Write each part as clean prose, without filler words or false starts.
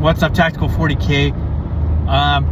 What's up, Tactical 40K?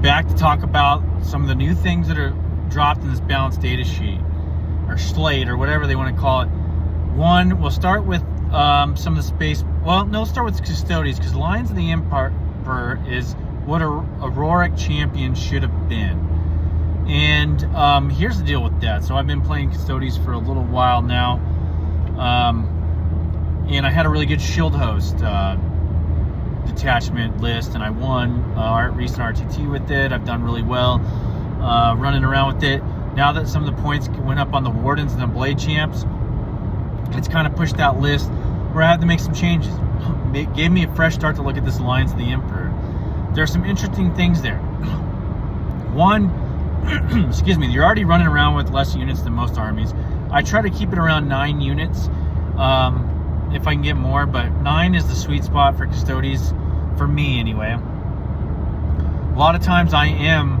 Back to talk about some of the new things that are dropped in this balanced data sheet, or slate, or whatever they want to call it. One, we'll start with some of the space. Well, no, let's start with custodes, because Lines of the Emperor is what a Auroric champion should have been. And here's the deal with that. So I've been playing custodes for a little while now, and I had a really good shield host detachment list, and I won our recent RTT with it. I've done really well running around with it. Now that some of the points went up on the Wardens and the Blade Champs, it's kind of pushed that list where I had to make some changes. It gave me a fresh start to look at this Lines of the Emperor. There's some interesting things there. One, excuse me, you're already running around with less units than most armies. I try to keep it around 9 units if I can get more, but 9 is the sweet spot for custodes, for me anyway. A lot of times I am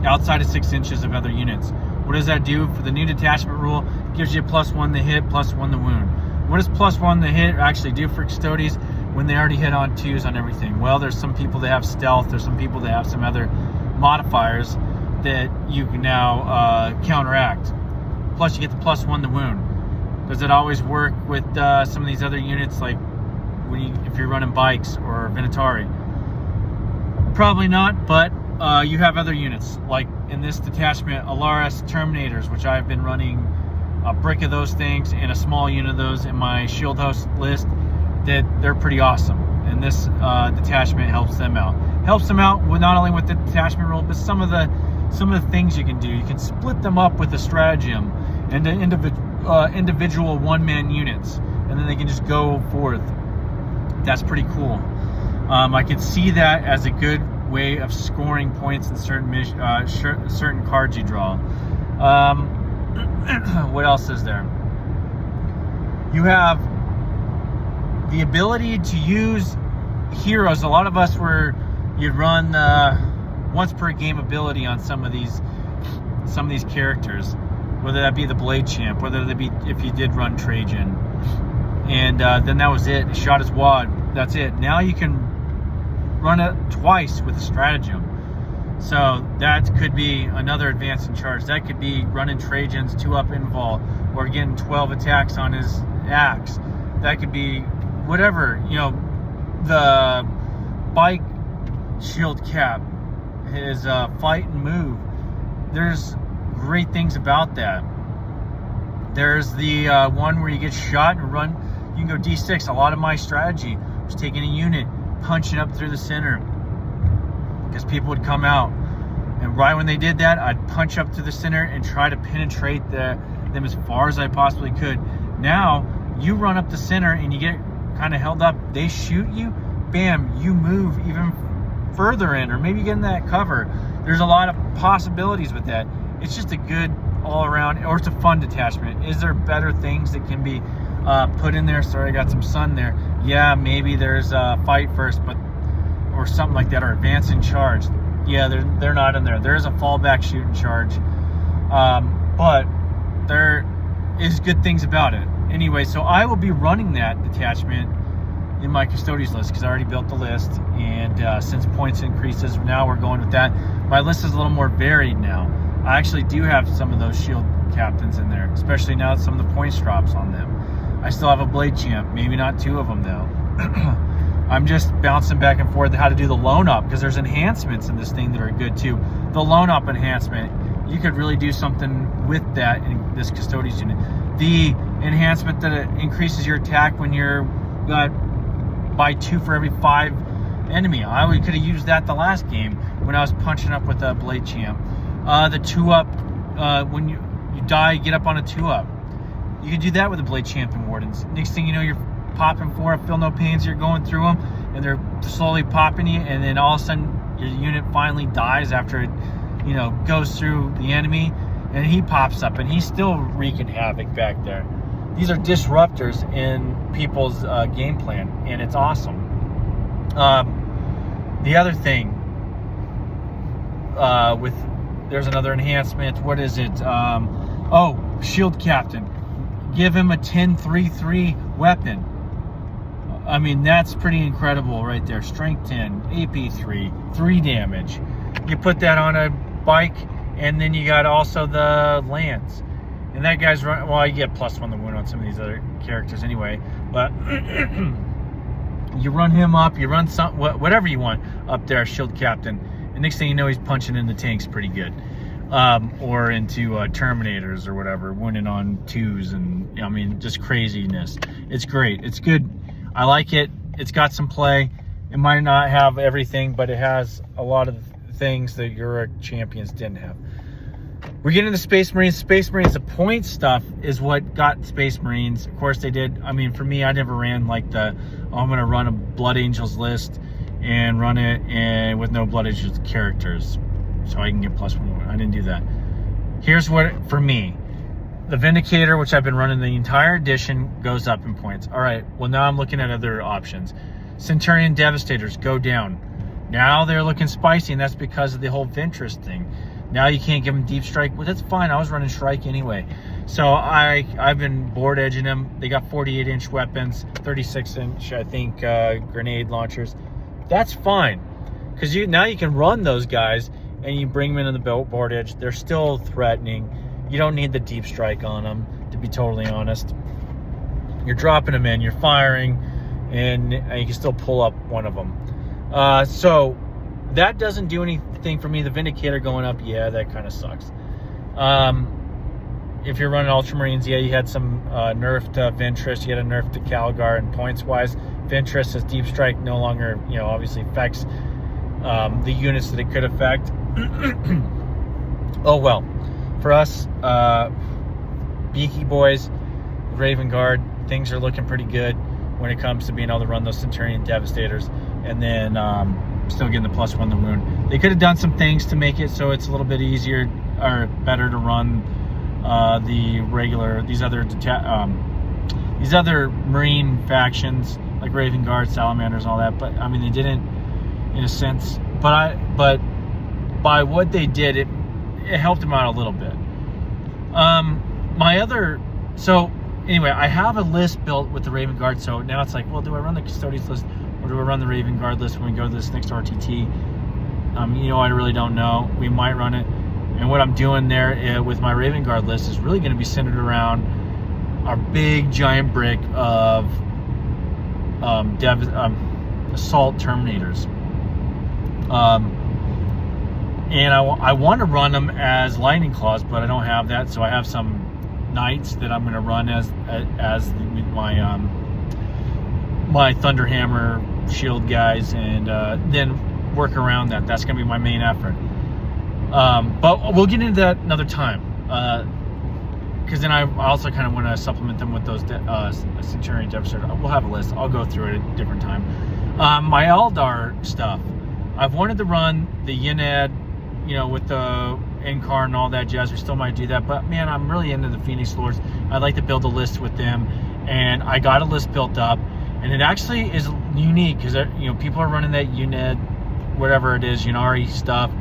outside of 6 inches of other units. What does that do? For the new detachment rule, it gives you a +1 to hit, +1 to wound. What does +1 to hit actually do for custodes when they already hit on 2s on everything? Well, there's some people that have stealth, there's some people that have some other modifiers that you can now counteract. Plus you get the +1 to wound. Does it always work with some of these other units, like if you're running bikes or Venatari? Probably not, but you have other units, like in this detachment, Aeldari Terminators, which I've been running a brick of those things and a small unit of those in my shield host list. That they're pretty awesome, and this detachment helps them out. Helps them out with not only with the detachment rule, but some of the things you can do. You can split them up with a stratagem into individual one-man units, and then they can just go forth. That's pretty cool. I can see that as a good way of scoring points in certain cards you draw. What else is there? You have the ability to use heroes. A lot of us you'd run once per game ability on some of these characters, whether that be the Blade Champ, whether that be if you did run Trajan, and then that was it. Shot his wad. That's it. Now you can run it twice with a stratagem. So that could be another advance in charge. That could be running Trajan's 2-up invul, or getting 12 attacks on his axe. That could be whatever, the bike shield cap, his fight and move. There's great things about that. There's the one where you get shot and run. You can go D6. A lot of my strategy was taking a unit, punching up through the center, because people would come out, and right when they did that, I'd punch up through the center and try to penetrate them as far as I possibly could. Now you run up the center and you get kind of held up. They shoot you, bam, you move even further in, or maybe get in that cover. There's a lot of possibilities with that. It's just a good all-around, or it's a fun detachment. Is there better things that can be put in there? Sorry, I got some sun there. Yeah, maybe there's fight first, or something like that, or advance in charge. Yeah, they're not in there. There is a fallback shoot in charge, but there is good things about it. Anyway, so I will be running that detachment in my custodes list, because I already built the list, and since points increases, now we're going with that. My list is a little more varied now. I actually do have some of those shield captains in there, especially now that some of the points drops on them. I still have a Blade Champ, maybe not 2 of them though. I'm just bouncing back and forth how to do the loan up, because there's enhancements in this thing that are good too. The loan up enhancement, you could really do something with that in this custodes unit. The enhancement that it increases your attack when you're by 2 for every 5 enemy. I could have used that the last game when I was punching up with a Blade Champ. The 2-up, when you die, get up on a 2-up. You can do that with the Blade Champ and Wardens. Next thing you know, you're popping 4, feel no pains, you're going through them, and they're slowly popping you, and then all of a sudden your unit finally dies after it goes through the enemy, and he pops up, and he's still wreaking havoc back there. These are disruptors in people's game plan, and it's awesome. The other thing, there's another enhancement. What is it? Shield Captain. Give him a 10-3-3 weapon. I mean, that's pretty incredible right there. Strength 10, AP 3, 3 damage. You put that on a bike, and then you got also the lance. And that guy's run. Well, you get +1 the wound on some of these other characters anyway. But you run him up, you run some whatever you want up there, shield captain. And next thing you know, he's punching in the tanks pretty good, or into Terminators or whatever, wounding on 2s, and I mean, just craziness. It's great. It's good. I like it. It's got some play. It might not have everything, but it has a lot of things that Euro champions didn't have. We're getting into Space Marines. Space Marines, the point stuff is what got Space Marines. Of course, they did. I mean, for me, I never ran like the, oh, I'm going to run a Blood Angels list and run it and with no Blood Angels characters so I can get +1. I didn't do that. Here's what, for me, the Vindicator, which I've been running the entire edition, goes up in points. All right, well, now I'm looking at other options. Centurion Devastators go down. Now they're looking spicy, and that's because of the whole Ventress thing. Now you can't give them deep strike. Well, that's fine. I was running strike anyway. So I've been board edging them. They got 48-inch weapons, 36-inch, I think, grenade launchers. That's fine, because now you can run those guys and you bring them into the board edge. They're still threatening. You don't need the deep strike on them, to be totally honest. You're dropping them in, you're firing, and you can still pull up one of them. So that doesn't do anything for me. The Vindicator going up, yeah, that kind of sucks. If you're running Ultramarines, yeah, you had some nerf to Ventress, you had a nerf to Calgar, and points-wise, Ventress as deep strike no longer, obviously affects the units that it could affect. Oh well. For us, Beaky Boys, Raven Guard, things are looking pretty good when it comes to being able to run those Centurion Devastators, and then still getting the +1 the wound. They could have done some things to make it so it's a little bit easier or better to run the regular, these other Marine factions like Raven Guard, Salamanders, and all that. But I mean, they didn't, in a sense. But by what they did, it helped them out a little bit. So anyway, I have a list built with the Raven Guard. So now it's like, well, do I run the Custodes list or do I run the Raven Guard list when we go to this next RTT? I really don't know. We might run it. And what I'm doing there with my Raven Guard list is really going to be centered around our big giant brick of assault Terminators. And I want to run them as Lightning Claws, but I don't have that, so I have some Knights that I'm going to run as my my Thunderhammer shield guys, and then work around that. That's going to be my main effort. But we'll get into that another time, because then I also kind of want to supplement them with those Centurion Devastator. We'll have a list. I'll go through it at a different time. My Aeldar stuff, I've wanted to run the Yinad, with the Incar and all that jazz. We still might do that, but man, I'm really into the Phoenix Lords. I'd like to build a list with them, and I got a list built up, and it actually is unique because people are running that Yinad, whatever it is, Ynnari stuff,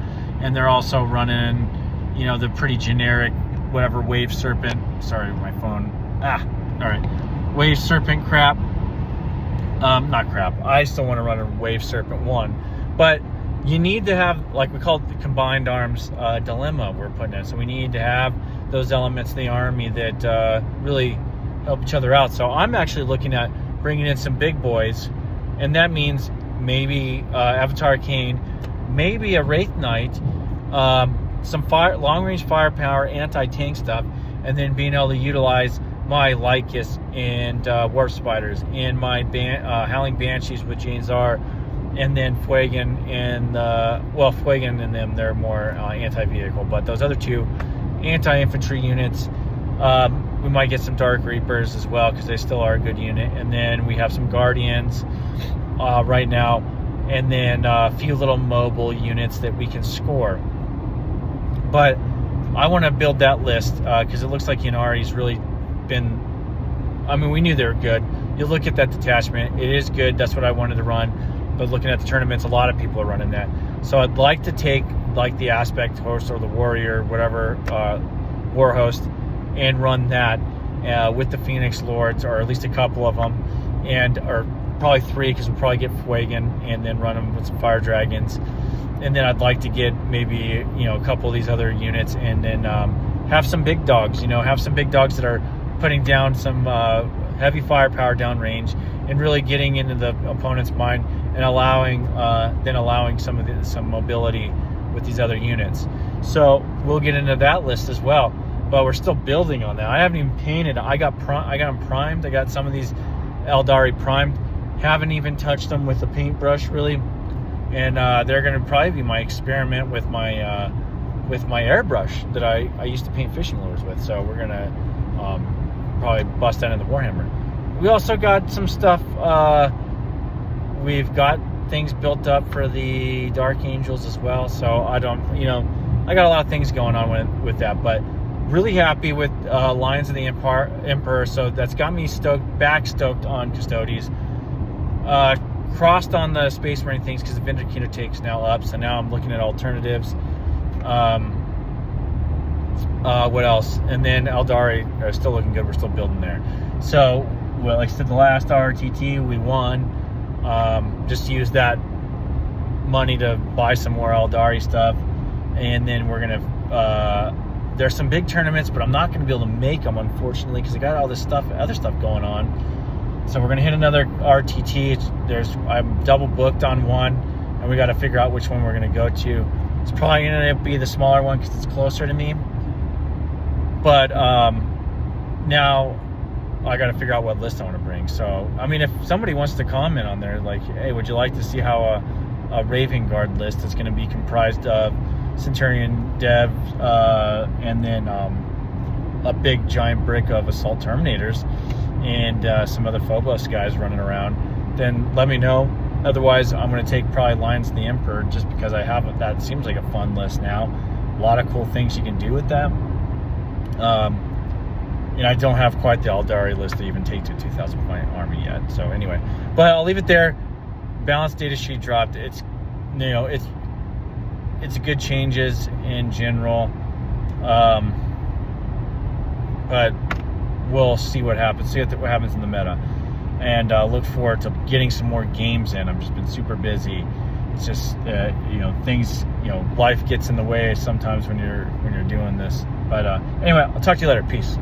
and they're also running, the pretty generic, whatever, Wave Serpent. Sorry, my phone. All right, Wave Serpent crap. Not crap. I still want to run a Wave Serpent 1, but you need to have, like we call it, the combined arms dilemma we're putting in. So we need to have those elements in the army that really help each other out. So I'm actually looking at bringing in some big boys, and that means maybe Avatar Kane, maybe a Wraith Knight, some long-range firepower, anti-tank stuff, and then being able to utilize my Lycus and Warp Spiders and my Howling Banshees with Jane Czar, and then Fuegan and Fuegan and them, they're more anti-vehicle, but those other two anti-infantry units, we might get some Dark Reapers as well because they still are a good unit, and then we have some Guardians right now, and then a few little mobile units that we can score. But I want to build that list because it looks like Ynnari's really been, we knew they were good. You look at that detachment, it is good. That's what I wanted to run. But looking at the tournaments, a lot of people are running that. So I'd like to take like the Aspect Host or the Warrior, whatever, War Host, and run that with the Phoenix Lords, or at least a couple of them, and or probably 3, because we'll probably get Fuegan and then run them with some Fire Dragons. And then I'd like to get maybe, a couple of these other units, and then have some big dogs, have some big dogs that are putting down some heavy firepower downrange and really getting into the opponent's mind, and allowing some mobility with these other units. So we'll get into that list as well, but we're still building on that. I haven't even painted. I got them primed. I got some of these Aeldari primed. Haven't even touched them with a paintbrush really, and they're going to probably be my experiment with my airbrush that I used to paint fishing lures with. So we're gonna probably bust that in the Warhammer. We also got some stuff. We've got things built up for the Dark Angels as well. So I got a lot of things going on with that, but really happy with Lions of the Emperor. So that's got me stoked on Custodes. Crossed on the Space Marine things because the Vindicator take's now up. So now I'm looking at alternatives. What else? And then Aeldari are still looking good. We're still building there. So, well, like I said, the last RTT we won. Just use that money to buy some more Aeldari stuff, and then we're gonna. There's some big tournaments, but I'm not gonna be able to make them, unfortunately, because I got all this other stuff going on. So we're gonna hit another RTT. I'm double booked on one, and we got to figure out which one we're gonna go to. It's probably gonna be the smaller one because it's closer to me. But now I got to figure out what list I want to bring. So, I mean, if somebody wants to comment on there, like, hey, would you like to see how a Raven Guard list is going to be comprised of Centurion Dev and then a big giant brick of Assault Terminators and some other Phobos guys running around, then let me know. Otherwise, I'm going to take probably Lions of the Emperor just because I have it. That seems like a fun list now. A lot of cool things you can do with that. And I don't have quite the Aeldari list to even take to 2,000 point army yet. So anyway, but I'll leave it there. Balanced data sheet dropped. It's good changes in general. But we'll see what happens. See what happens in the meta, and look forward to getting some more games in. I've just been super busy. It's just things, life gets in the way sometimes when you're doing this. But anyway, I'll talk to you later. Peace.